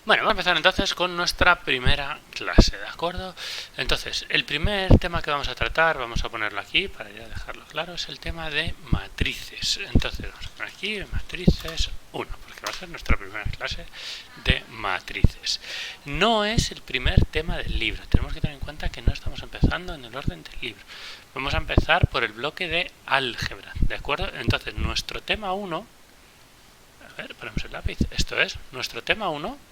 Bueno, vamos a empezar entonces con nuestra primera clase, ¿de acuerdo? Entonces, el primer tema que vamos a tratar, vamos a ponerlo aquí para ya dejarlo claro, es el tema de matrices. Entonces, vamos a poner aquí matrices 1, porque va a ser nuestra primera clase de matrices. No es el primer tema del libro, tenemos que tener en cuenta que no estamos empezando en el orden del libro. Vamos a empezar por el bloque de álgebra, ¿de acuerdo? Entonces, nuestro tema 1, a ver, ponemos el lápiz, esto es, nuestro tema 1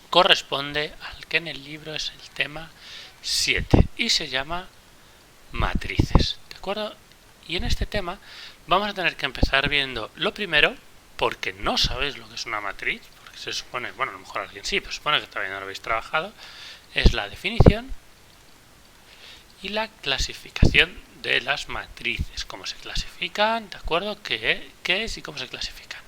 corresponde al que en el libro es el tema 7 y se llama matrices, ¿de acuerdo? Y en este tema vamos a tener que empezar viendo lo primero, porque no sabéis lo que es una matriz, porque se supone, bueno, a lo mejor alguien sí, pero supone que todavía no lo habéis trabajado, es la definición y la clasificación de las matrices, cómo se clasifican, ¿de acuerdo? ¿Qué es y cómo se clasifican?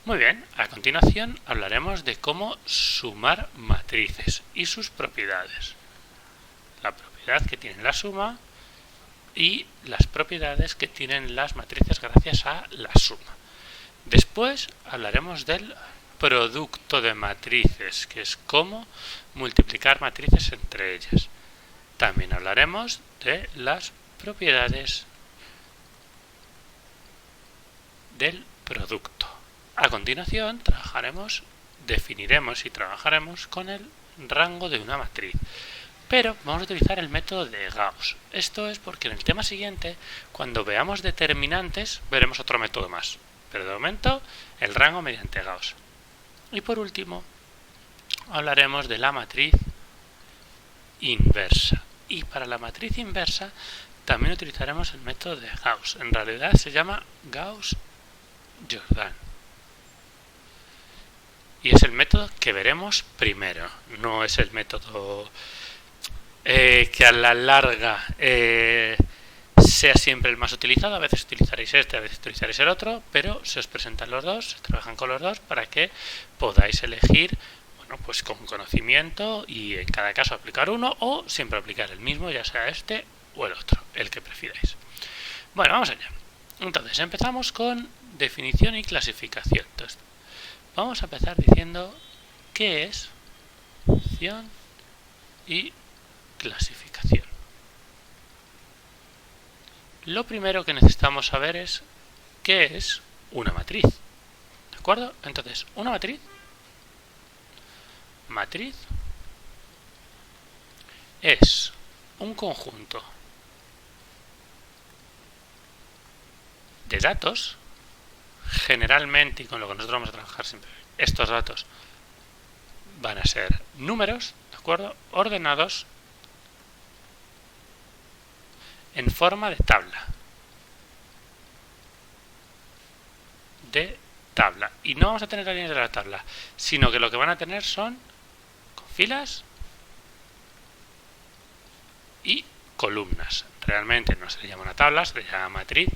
Muy bien, a continuación hablaremos de cómo sumar matrices y sus propiedades. La propiedad que tiene la suma y las propiedades que tienen las matrices gracias a la suma. Después hablaremos del producto de matrices, que es cómo multiplicar matrices entre ellas. También hablaremos de las propiedades del producto. A continuación definiremos y trabajaremos con el rango de una matriz. Pero vamos a utilizar el método de Gauss. Esto es porque en el tema siguiente, cuando veamos determinantes, veremos otro método más. Pero de momento, el rango mediante Gauss. Y por último, hablaremos de la matriz inversa. Y para la matriz inversa, también utilizaremos el método de Gauss. En realidad se llama Gauss-Jordan. Y es el método que veremos primero, no es el método que a la larga sea siempre el más utilizado. A veces utilizaréis este, a veces utilizaréis el otro, pero se os presentan los dos, se trabajan con los dos para que podáis elegir, bueno, pues con conocimiento y en cada caso aplicar uno o siempre aplicar el mismo, ya sea este o el otro, el que prefiráis. Bueno, vamos allá. Entonces empezamos con definición y clasificación. Entonces, vamos a empezar diciendo qué es definición y clasificación. Lo primero que necesitamos saber es qué es una matriz. ¿De acuerdo? Entonces, una matriz es un conjunto de datos. Generalmente, y con lo que nosotros vamos a trabajar siempre, estos datos van a ser números, ¿de acuerdo? Ordenados en forma de tabla. Y no vamos a tener las líneas de la tabla, sino que lo que van a tener son con filas y columnas. Realmente no se le llama una tabla, se le llama matriz,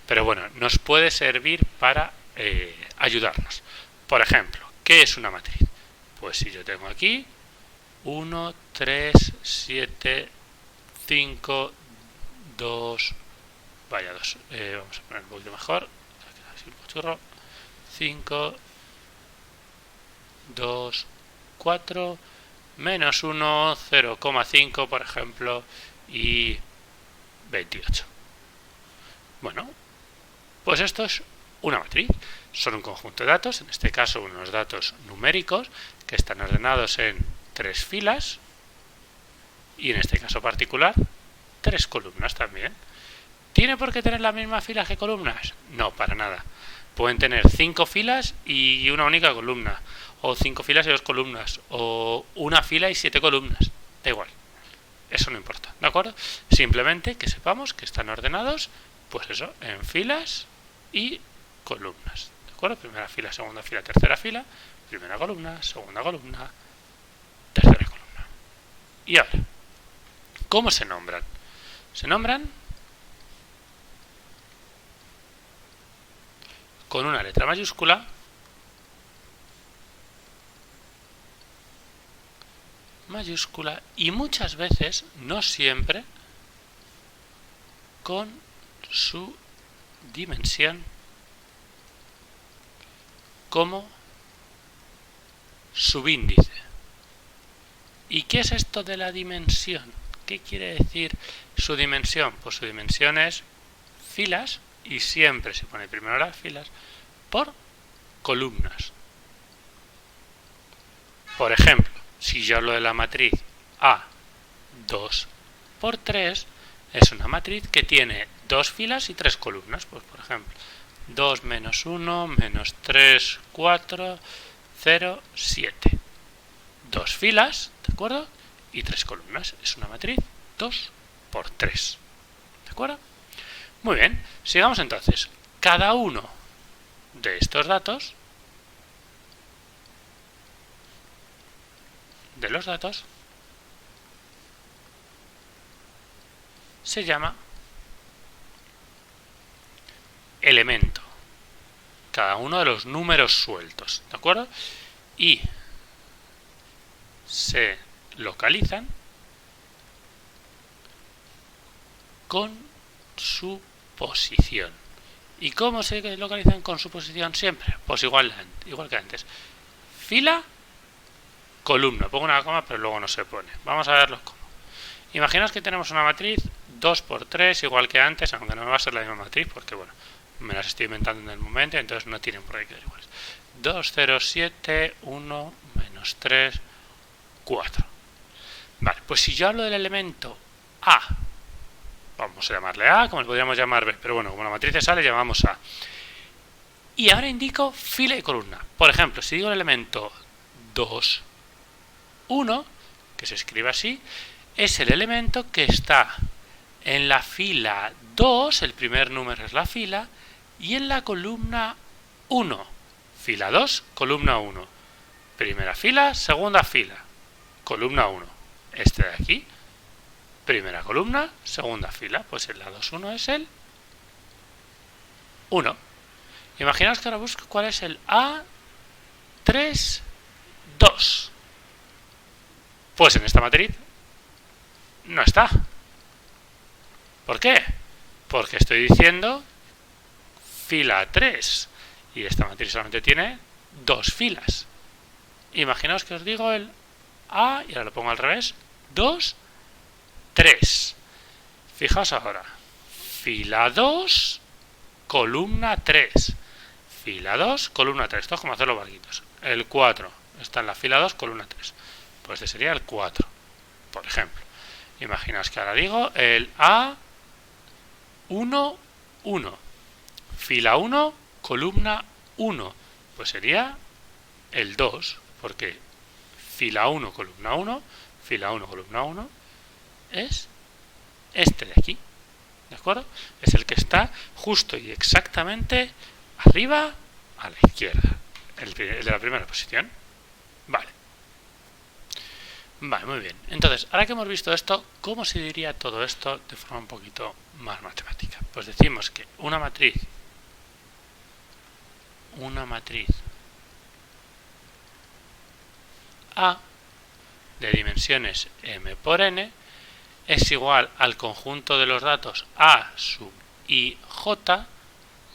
pero bueno, nos puede servir para ayudarnos. Por ejemplo, ¿qué es una matriz? Pues si yo tengo aquí 1, 3, 7, 5, 2, vaya 2, vamos a poner un poquito mejor, 5, 2, 4, menos 1, 0,5 por ejemplo, y 28. Bueno, pues esto es una matriz. Son un conjunto de datos, en este caso unos datos numéricos que están ordenados en 3 filas y en este caso particular 3 columnas también. ¿Tiene por qué tener la misma fila que columnas? No, para nada. Pueden tener 5 filas y una única columna, o 5 filas y 2 columnas, o una fila y 7 columnas. Da igual. Eso no importa, ¿de acuerdo? Simplemente que sepamos que están ordenados, pues eso, en filas y columnas, ¿de acuerdo? Primera fila, segunda fila, tercera fila, primera columna, segunda columna, tercera columna. Y ahora, ¿cómo se nombran? Se nombran con una letra mayúscula y muchas veces, no siempre, con su dimensión como subíndice. ¿Y qué es esto de la dimensión? ¿Qué quiere decir su dimensión? Pues su dimensión es filas, y siempre se pone primero las filas, por columnas. Por ejemplo, si yo hablo de la matriz A2 por 3, es una matriz que tiene 2 filas y 3 columnas. Pues por ejemplo, 2 menos 1 menos 3, 4, 0, 7. 2 filas, ¿de acuerdo? Y 3 columnas. Es una matriz 2 por 3. ¿De acuerdo? Muy bien. Sigamos entonces. Cada uno de estos datos, se llama elemento. Cada uno de los números sueltos, ¿de acuerdo? Y se localizan con su posición. ¿Y cómo se localizan con su posición siempre? Pues igual que antes. Fila, columna. Pongo una coma, pero luego no se pone. Vamos a verlos cómo. Imaginaos que tenemos una matriz 2 por 3, igual que antes, aunque no va a ser la misma matriz, porque bueno, me las estoy inventando en el momento, entonces no tienen por qué quedar iguales. 2, 0, 7, 1, menos 3, 4. Vale, pues si yo hablo del elemento A, vamos a llamarle A, como le podríamos llamar B, pero bueno, como la matriz es A, le llamamos A. Y ahora indico fila y columna. Por ejemplo, si digo el elemento 2, 1, que se escribe así, es el elemento que está en la fila 2, el primer número es la fila, y en la columna 1. Fila 2, columna 1. Primera fila, segunda fila, columna 1. Este de aquí, primera columna, segunda fila, pues el la 2, 1 es el 1. Imaginaos que ahora busco cuál es el A3, 2. Pues en esta matriz no está. ¿Por qué? Porque estoy diciendo fila 3 y esta matriz solamente tiene 2 filas. Imaginaos que os digo el A, y ahora lo pongo al revés, 2, 3. Fijaos ahora, fila 2, columna 3. Fila 2, columna 3. Esto es como hacer los barquitos. El 4 está en la fila 2, columna 3. Pues este sería el 4, por ejemplo. Imaginaos que ahora digo el A1, 1. Fila 1, columna 1. Pues sería el 2, porque fila 1, columna 1, fila 1, columna 1, es este de aquí. ¿De acuerdo? Es el que está justo y exactamente arriba a la izquierda. El de la primera posición. Vale. Vale, muy bien. Entonces, ahora que hemos visto esto, ¿cómo se diría todo esto de forma un poquito más matemática? Pues decimos que una matriz A de dimensiones m por n es igual al conjunto de los datos A sub i j,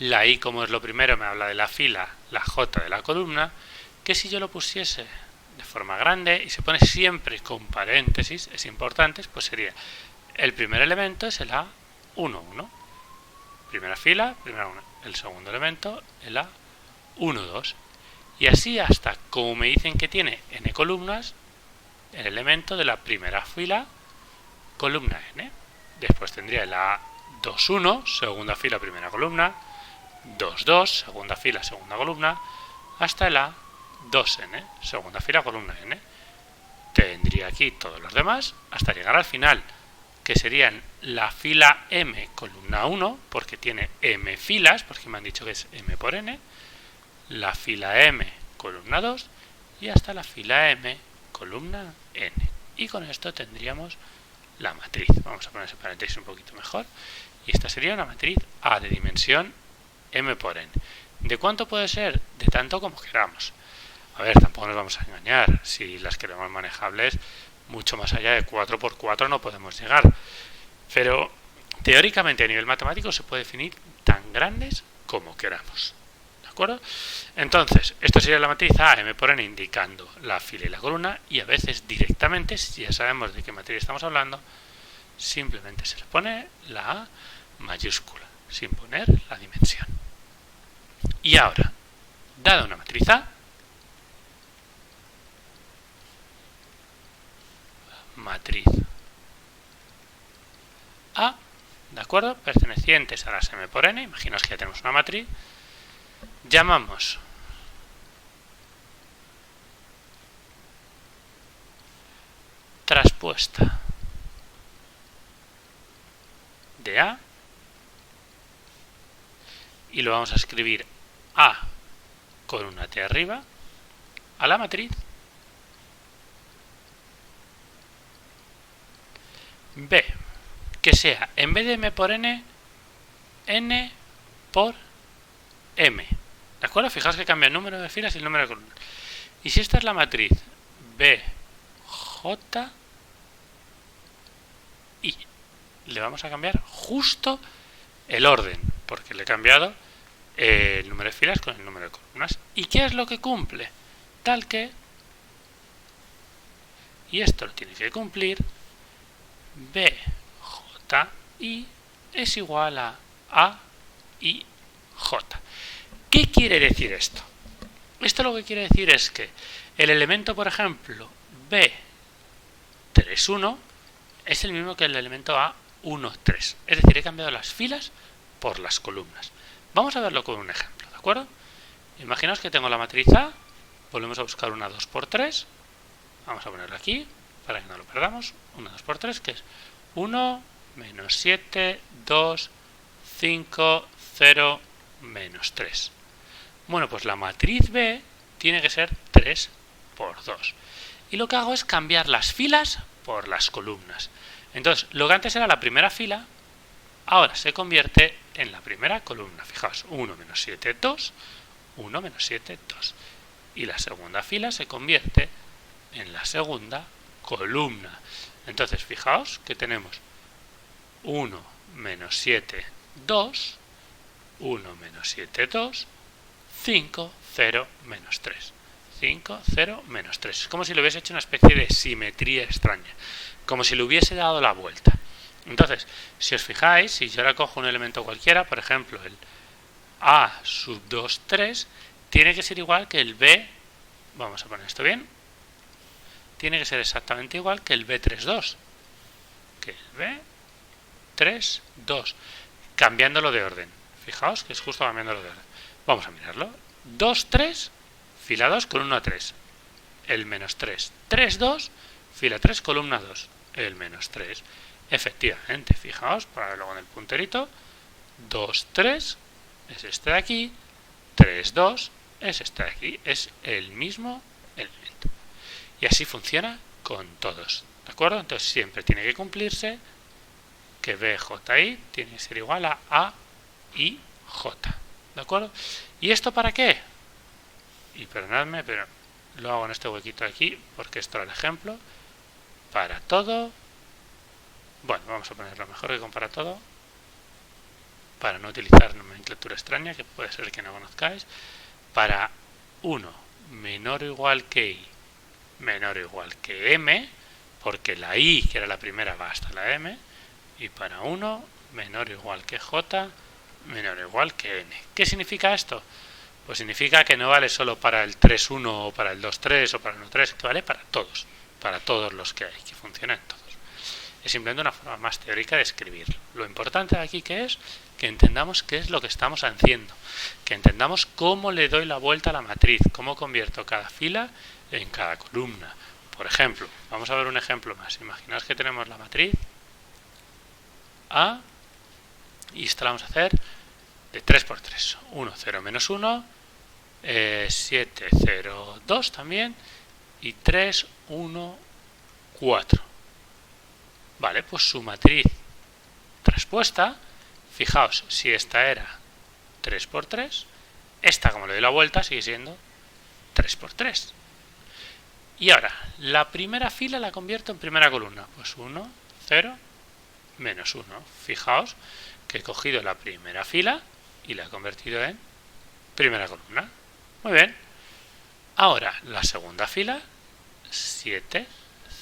la i como es lo primero me habla de la fila, la j de la columna, que si yo lo pusiese de forma grande y se pone siempre con paréntesis, es importante, pues sería el primer elemento es el A1, 1, primera fila, primera 1, el segundo elemento el A1, 2, y así hasta, como me dicen que tiene n columnas, el elemento de la primera fila, columna n. Después tendría el A2, 1, segunda fila, primera columna, 2, 2, segunda fila, segunda columna, hasta el A2n, segunda fila, columna n. Tendría aquí todos los demás hasta llegar al final, que serían la fila m, columna 1, porque tiene m filas, porque me han dicho que es m por n, la fila m, columna 2, y hasta la fila m, columna n. Y con esto tendríamos la matriz. Vamos a poner ese paréntesis un poquito mejor. Y esta sería una matriz A de dimensión m por n. ¿De cuánto puede ser? De tanto como queramos. A ver, tampoco nos vamos a engañar. Si las queremos manejables, mucho más allá de 4 por 4 no podemos llegar. Pero teóricamente a nivel matemático se puede definir tan grandes como queramos. ¿De acuerdo? Entonces, esto sería la matriz A, M por N, indicando la fila y la columna, y a veces directamente, si ya sabemos de qué matriz estamos hablando, simplemente se le pone la A mayúscula, sin poner la dimensión. Y ahora, dada una matriz A, matriz A, ¿de acuerdo? Pertenecientes a las M por N, imaginaos que ya tenemos una matriz, llamamos traspuesta de A, y lo vamos a escribir A con una T arriba, a la matriz B, que sea, en vez de M por N, N por M. ¿De acuerdo? Fijaos que cambia el número de filas y el número de columnas. Y si esta es la matriz B, J, I, le vamos a cambiar justo el orden, porque le he cambiado el número de filas con el número de columnas. ¿Y qué es lo que cumple? Tal que, y esto lo tiene que cumplir, B, J, I es igual a I, J. ¿Qué quiere decir esto? Esto lo que quiere decir es que el elemento, por ejemplo, B31 es el mismo que el elemento A13. Es decir, he cambiado las filas por las columnas. Vamos a verlo con un ejemplo, ¿de acuerdo? Imaginaos que tengo la matriz A, volvemos a buscar una 2×3, vamos a ponerla aquí, para que no lo perdamos, una 2×3, que es 1, menos 7, 2, 5, 0, menos 3. Bueno, pues la matriz B tiene que ser 3 por 2. Y lo que hago es cambiar las filas por las columnas. Entonces, lo que antes era la primera fila, ahora se convierte en la primera columna. Fijaos, 1 menos 7, 2, 1 menos 7, 2. Y la segunda fila se convierte en la segunda columna. Entonces, fijaos que tenemos 1 menos 7, 2, 1 menos 7, 2, 5, 0, menos 3. 5, 0, menos 3. Es como si le hubiese hecho una especie de simetría extraña. Como si le hubiese dado la vuelta. Entonces, si os fijáis, si yo ahora cojo un elemento cualquiera, por ejemplo, el A sub 2, 3, tiene que ser igual que el B, vamos a poner esto bien, tiene que ser exactamente igual que el B3, 2. Que el B3, 2. Cambiándolo de orden. Fijaos que es justo cambiándolo de orden. Vamos a mirarlo. 2, 3, fila 2, columna 3. El menos 3. 3, 2, fila 3, columna 2. El menos 3. Efectivamente, fijaos, para verlo con el punterito. 2, 3 es este de aquí. 3, 2 es este de aquí. Es el mismo elemento. Y así funciona con todos. ¿De acuerdo? Entonces siempre tiene que cumplirse que BJI tiene que ser igual a I, J. ¿De acuerdo? ¿Y esto para qué? Y perdonadme, pero lo hago en este huequito de aquí, porque esto era el ejemplo. Para todo. Bueno, vamos a ponerlo mejor que con para todo, para no utilizar nomenclatura extraña, que puede ser que no conozcáis. Para 1 menor o igual que I, menor o igual que M, porque la I, que era la primera, va hasta la M. Y para 1 menor o igual que J, menor o igual que N. ¿Qué significa esto? Pues significa que no vale solo para el 3,1 o para el 2,3 o para el 1,3, que vale para todos los que hay, que funcionan todos. Es simplemente una forma más teórica de escribirlo. Lo importante aquí que es que entendamos qué es lo que estamos haciendo, que entendamos cómo le doy la vuelta a la matriz, cómo convierto cada fila en cada columna. Por ejemplo, vamos a ver un ejemplo más. Imaginaos que tenemos la matriz A, y esta la vamos a hacer de 3×3. 1, 0, menos 1, 7, 0, 2 también, y 3, 1, 4. Vale, pues su matriz traspuesta, fijaos, si esta era 3×3, esta, como le doy la vuelta, sigue siendo 3×3. Y ahora, la primera fila la convierto en primera columna. Pues 1, 0, menos 1. Fijaos que he cogido la primera fila y la he convertido en primera columna. Muy bien. Ahora, la segunda fila, 7,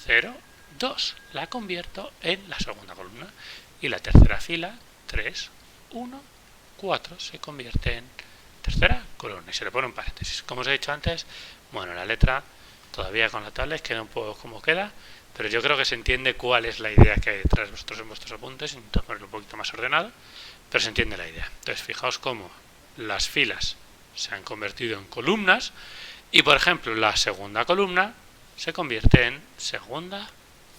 0, 2. La convierto en la segunda columna. Y la tercera fila, 3, 1, 4. Se convierte en tercera columna. Y se le pone un paréntesis. Como os he dicho antes, bueno, la letra todavía con la tablet queda un poco como queda. Pero yo creo que se entiende cuál es la idea que hay detrás de vosotros en vuestros apuntes. Intento ponerlo un poquito más ordenado. Pero se entiende la idea. Entonces, fijaos cómo las filas se han convertido en columnas. Y, por ejemplo, la segunda columna se convierte en segunda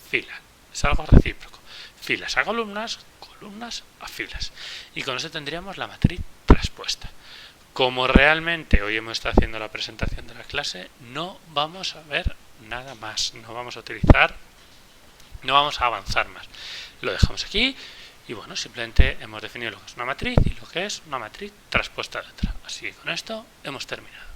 fila. Es algo recíproco. Filas a columnas, columnas a filas. Y con eso tendríamos la matriz traspuesta. Como realmente hoy hemos estado haciendo la presentación de la clase, no vamos a ver nada más. No vamos a utilizar, no vamos a avanzar más. Lo dejamos aquí y bueno, simplemente hemos definido lo que es una matriz y lo que es una matriz traspuesta de otra. Así que con esto hemos terminado.